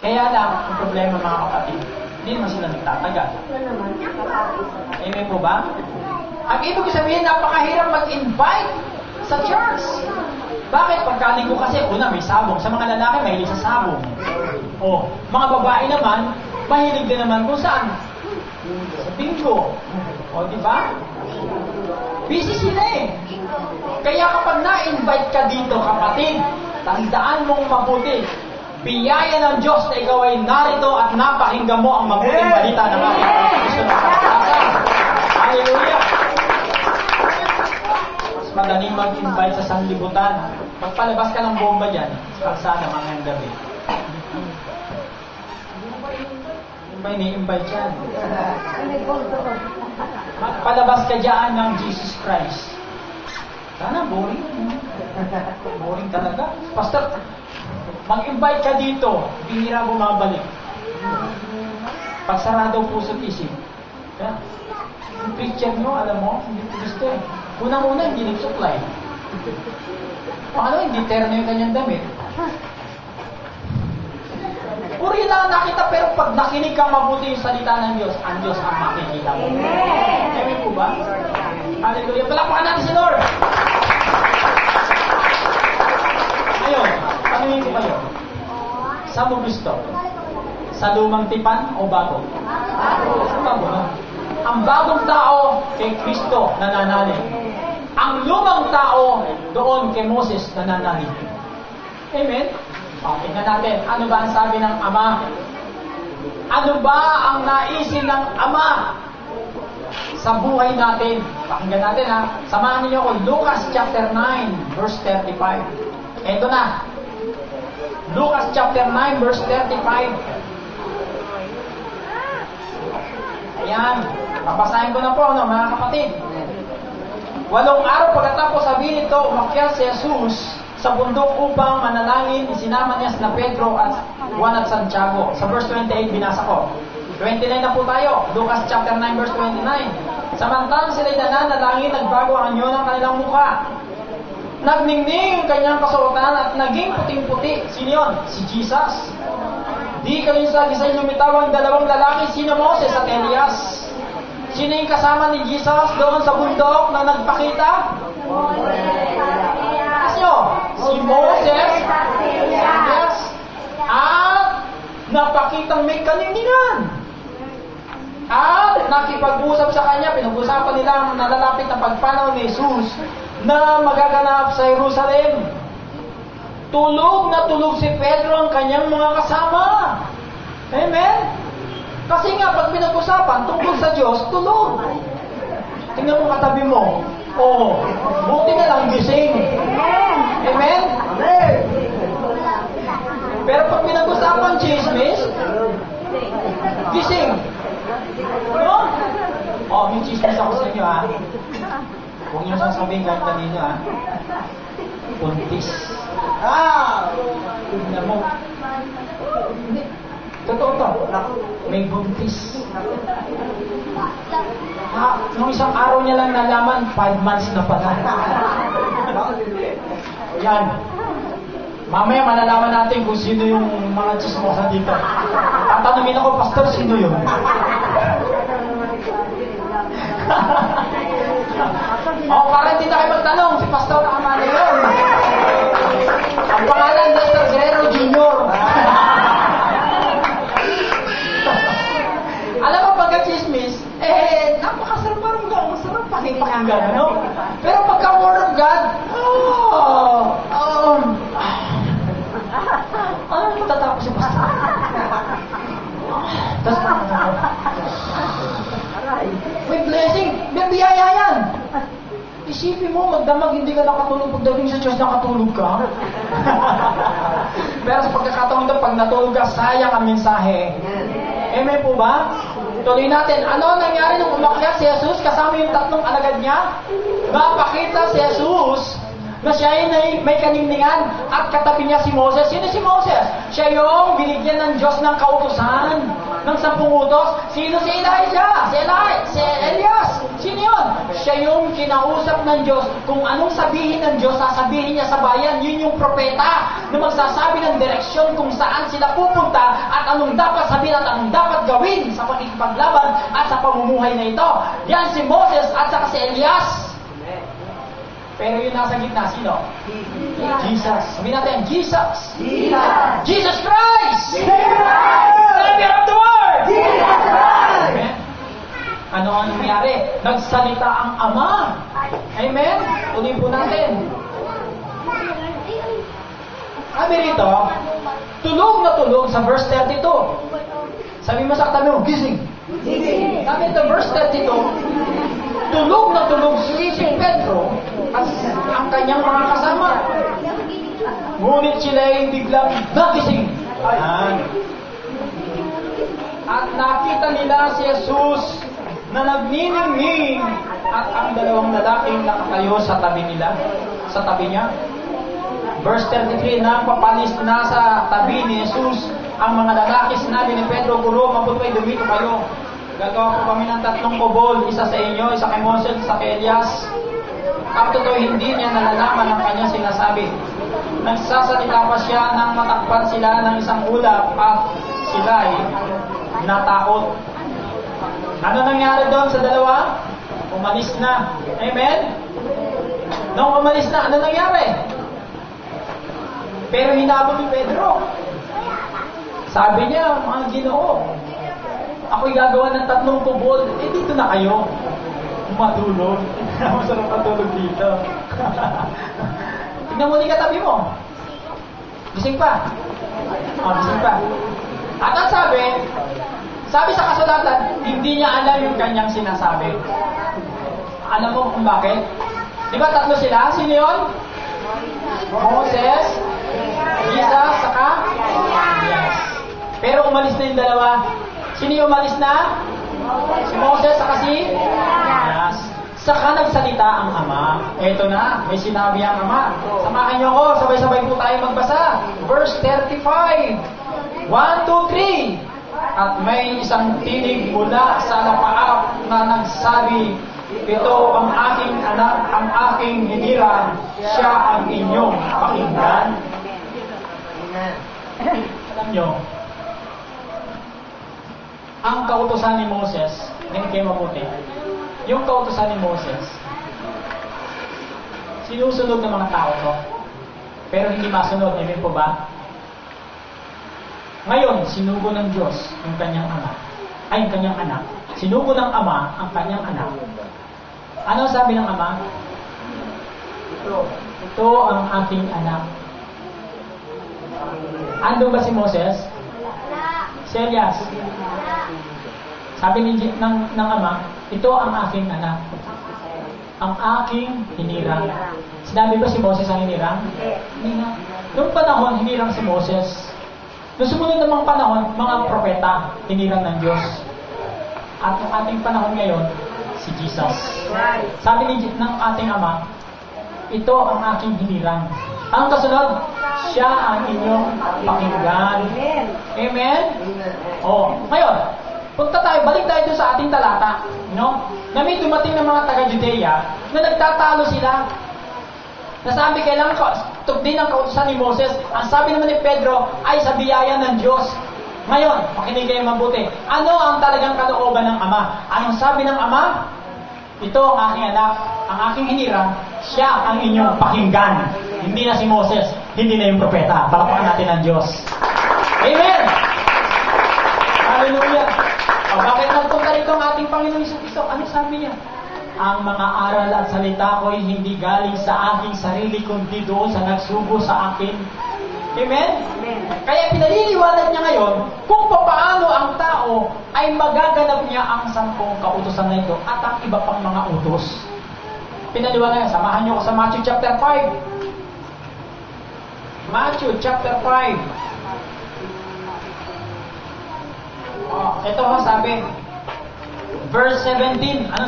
Kaya lang, ang problema mga kapatid, hindi naman sila nagtatagal. Amen po ba? Ang ibig sabihin, napakahirap mag-invite sa church. Bakit? Pagkalinggo kasi, una, may sabong. Sa mga lalaki, mahilig sa sabong. O, mga babae naman, mahilig din naman kung saan? Sa bingo. O, di ba? Busy sila eh. Kaya kapag na-invite ka dito, kapatid, tandaan mong mabuti. Biyaya ng Diyos na ikaw ay narito at napakinggan mo ang mabuting balita ng ating Kristo na kapatasan. Hallelujah! Mas madaling mag-invite sa sanlibutan. Pagpalabas ka ng bomba dyan, kalsada mamayang gabi. Yung ba ini-invite yan? Palabas ka dyan ng Jesus Christ. Sana boring. Boring talaga. Pastor, mag-invite ka dito, bihira bumabalik. Pagsarado puso't isip. Yung preacher nyo, alam mo, hindi gusto eh. Unang-una, hindi nag-supply. Paano, hindi terno yung kanyang damit. Puri lang nakita, pero pag nakinig kang mabuti yung salita ng Diyos, ang Diyos ang makikita mo. Amen po ba? Hallelujah. Palakpakan natin si Lord. Ngayon, tanungin ko kayo. Saan mo gusto? Sa lumang tipan o bago? Bago. Ang bagong tao kay Kristo nananalig. Ang lumang tao doon kay Moses nananalig. Amen? Tingnan natin. Ano ba ang sabi ng Ama? Ano ba ang naisin ng Ama sa buhay natin? Pakinggan natin ha. Samahan niyo ako. Lucas chapter 9 verse 35. Ito na. Lucas chapter 9 verse 35. Ayan. Papasahin ko na po, no, mga kapatid. 8 araw pagkatapos sabihin ito, umakyat si Jesus sa bundok upang manalangin. Isinama niya sina Pedro at Juan at Santiago. Sa verse 28 binasa ko. 29 na po tayo. Lucas chapter 9 verse 29. Samantalang sila'y nananalangin, nagbago ang anyo ng kanilang mukha. Nagningning ang kanyang kasuotan at naging puting-puti. Sino yun? Si Jesus. Di kayo sa gisay lumitawang dalawang lalaki, sino Moses at Elias. Sino yung kasama ni Jesus doon sa bundok na nagpakita? Sino? Si Moses at Elias. At napakitang may kaningningan. At nakipag-usap sa kanya, pinag-usapan nila ang nalalapit na pagpanaw ni Jesus na magaganap sa Jerusalem. Tulog na tulog si Pedro ang kanyang mga kasama. Amen? Kasi nga, pag pinag-usapan tungkol sa Diyos, tulog. Tingnan mo katabi mo. Oh, buti na lang gising. Amen? Amen? Pero pag pinag-usapan chismis, gising. No? Oh, may chismis ako sa inyo, ha? Huwag niyo sasabihin kahit kanino, ha? Puntis. Tingnan mo. Totoo to. May buntis. Nung isang araw niya lang nalaman, 5 months na pala. Yan. Mamaya malalaman natin kung sino yung mga chismosa dito. Tatanungin ako, Pastor, sino yun? Para hindi na kayo magtanong, si Pastor tama na yun. Ang pangalan, Dr. Guerrero Jr. Alam mo, pagka-chismis, napakasarap parang gano'n, masarap pakinggan, no? Pero pagka-word of God, ano matatapos si Pastor? Tapos, may blessing, may biyaya yan. Isipin mo, magdamag hindi ka nakatulog, pagdating sa Diyos, nakatulog ka. Pero sa pagkakataon ito, pag natulog ka, sayang ang mensahe. Amen po ba? Tuloy natin. Ano nangyari nung umakyat si Jesus kasama yung 3 alagad niya? Napakita si Jesus na siya ay may kaningningan at katabi niya si Moses. Sino si Moses? Siya yung binigyan ng Diyos ng kautusan ng 10 utos. Sino si Elijah? Si Elias. Sino yun? Siya yung kinausap ng Diyos. Kung anong sabihin ng Diyos, sasabihin niya sa bayan. Yun yung propeta na magsasabi ng direksyon kung saan sila pupunta at anong dapat sabihin at anong dapat gawin sa pakikipaglaban at sa pamumuhay na ito. Yan si Moses at saka si Elias. Pero yung nasa gitna, sino? Jesus. Sabihin natin, Jesus. Jesus Christ! Savior of the world! Amen. Ano ang nangyari? Nagsalita ang Ama. Amen? Tuloy po natin. Sabi rito, tulog na tulog sa verse 32. Sabi mo sa katabi mo, gising. Sabi rito, verse 32, tulog na tulog si Pedro at ang kanyang mga kasama. Ngunit sila ay biglang nagising. At nakita nila si Jesus na nagniningning at ang dalawang lalaking nakatayo sa tabi nila, sa tabi niya. Verse 33, nang papalis na sa tabi ni Jesus ang mga lalaki, sinabi ni Pedro, Guro, mabuti dumito kayo. Gagawa po kami ng 3 kubol, isa sa inyo, isa kay Moses, isa kay Elias. Ang totoo, hindi niya nalalaman ang kanyang sinasabi. Nagsasalita pa siya nang matakpan sila ng isang ulap at sila ay natakot. Ano nangyari doon sa dalawa? Umalis na. Amen? Nung umalis na, ano nangyari? Pero hinabol ni Pedro. Sabi niya, mga Ginoo, ako'y gagawa ng 3 kubol. Dito na kayo. Matulog. Masarap matulog dito. Tignan mo ni katabi mo. Gising pa. Gising pa. At ang sabi sa kasulatan, hindi niya alam yung kanyang sinasabi. Alam mo kung bakit? Di ba 3 sila? Sino yun? Moses, Jesus, saka Elias. Pero umalis na yung dalawa. Sino yung umalis na? Si Moses, saka si Elias. Saka nagsalita ang Ama. Eto na, may sinabi ang Ama. Samahan niyo ako, sabay-sabay po tayo magbasa. Verse 35. 1, 2, 3. At may isang tinig mula sa lapaap na nagsabi, ito ang aking anak, ang aking hinirang, siya ang inyong pakinggan. Alam nyo, ang kautusan ni Moses, hindi kayo mabuti, yung kautusan ni Moses, sinusunod ng mga tao to, pero hindi masunod, amen po ba? Ngayon, sinugo ng Diyos yung kanyang ama, ay yung kanyang anak. Sinugo ng Ama ang kanyang anak. Ano sabi ng Ama? Ito ang aking anak. Ando ba si Moses? Si Elias? Sabi ng Ama, ito ang aking anak. Ang aking hinirang. Sinabi ba si Moses ang hinirang? Hindi na. Noong panahon, hinirang si Moses. Noong sumunod namang panahon, mga propeta, hinirang ng Diyos. At ang ating panahon ngayon, si Jesus. Sabi ng ating Ama, ito ang aking hinirang. Ang kasunod, siya ang inyong pakinggan. Amen? Ngayon, balik tayo doon sa ating talata. Na may dumating ng mga taga-Judea na nagtatalo sila. Nasabi kailangan tugdin ang kautusan ni Moses. Ang sabi naman ni Pedro ay sa biyaya ng Diyos. Ngayon, makinig kayo mabuti. Ano ang talagang kalooban ng Ama? Anong sabi ng Ama? Ito ang aking anak, ang aking hinirang, siya ang inyong pakinggan. Hindi na si Moses, hindi na yung propeta. Palakpakan natin ang Diyos. Amen! Hallelujah! Bakit nagpunta rito ang ating Panginoon Iso? Ano sabi niya? Ang mga aral at salita ko'y hindi galing sa aking sarili, kundi doon sa nagsugo sa akin. Amen? Amen. Kaya pinaliliwanag niya ngayon kung paano ang tao ay magaganap niya ang 10 kautusan na ito at ang iba pang mga utos. Pinaliwanag niya. Samahan niyo ko sa Matthew chapter 5. Matthew chapter 5. Ito sabi. Verse 17. Ano